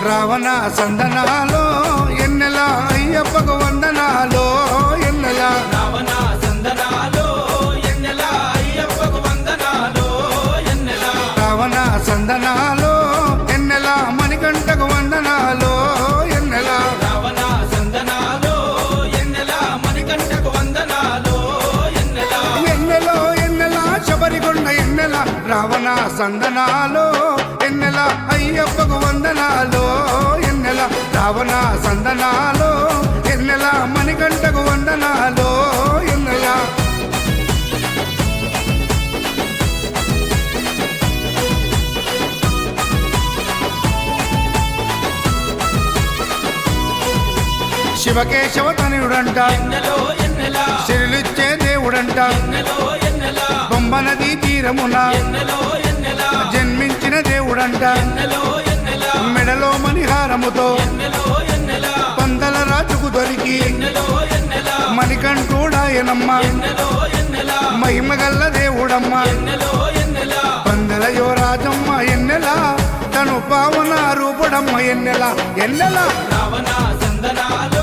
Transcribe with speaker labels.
Speaker 1: రావణ సందనాలో ఎన్నెల అయ్యప్పకు వందనాలో ఎన్నెల
Speaker 2: రావణ సందనాలో ఎన్నెల అయ్యప్పకు వందనాలో ఎన్నెల
Speaker 1: రావణ సందనాలో ఎన్నెల మణికంఠకు వందనాలో ఎన్నెల
Speaker 2: రావణ సందనాలో ఎన్నెల మణికంఠకు వందనాలో ఎన్నెల
Speaker 1: ఎన్నెలో ఎన్నెల శబరికొండ ఎన్నెల రావణ సందనాలో ఎన్నెల అయ్యప్పకు వందనాలో ఎన్నెల రావణ సందనాలో ఎన్నెల మణికంఠకు వందనాలో ఎన్నెల శివకేశవ తనయుడంట
Speaker 2: ఎన్నెలో ఎన్నెల
Speaker 1: శిరులిచ్చే దేవుడంట
Speaker 2: ఎన్నెలో ఎన్నెల
Speaker 1: బొమ్మ నదీ తీరమున
Speaker 2: ఎన్నెలో ఎన్నెల
Speaker 1: జన్మించిన దేవుడంట
Speaker 2: ఎన్నెలో ఎన్నెల
Speaker 1: మెడలో మణిహారముతో
Speaker 2: ఎన్నెలో ఎన్నెల
Speaker 1: పందల రాజుకు దొరికి
Speaker 2: ఎన్నెలో ఎన్నెల
Speaker 1: మణికంఠుడాయనమ్మ
Speaker 2: ఎన్నెలో ఎన్నెల
Speaker 1: మహిమగల్ల దేవుడమ్మ
Speaker 2: ఎన్నెలో ఎన్నెల
Speaker 1: పందల యువరాజమ్మ ఎన్నెల తను పావన రూపుడమ్మ ఎన్నెల ఎన్నెల
Speaker 2: రావణ సందనాలో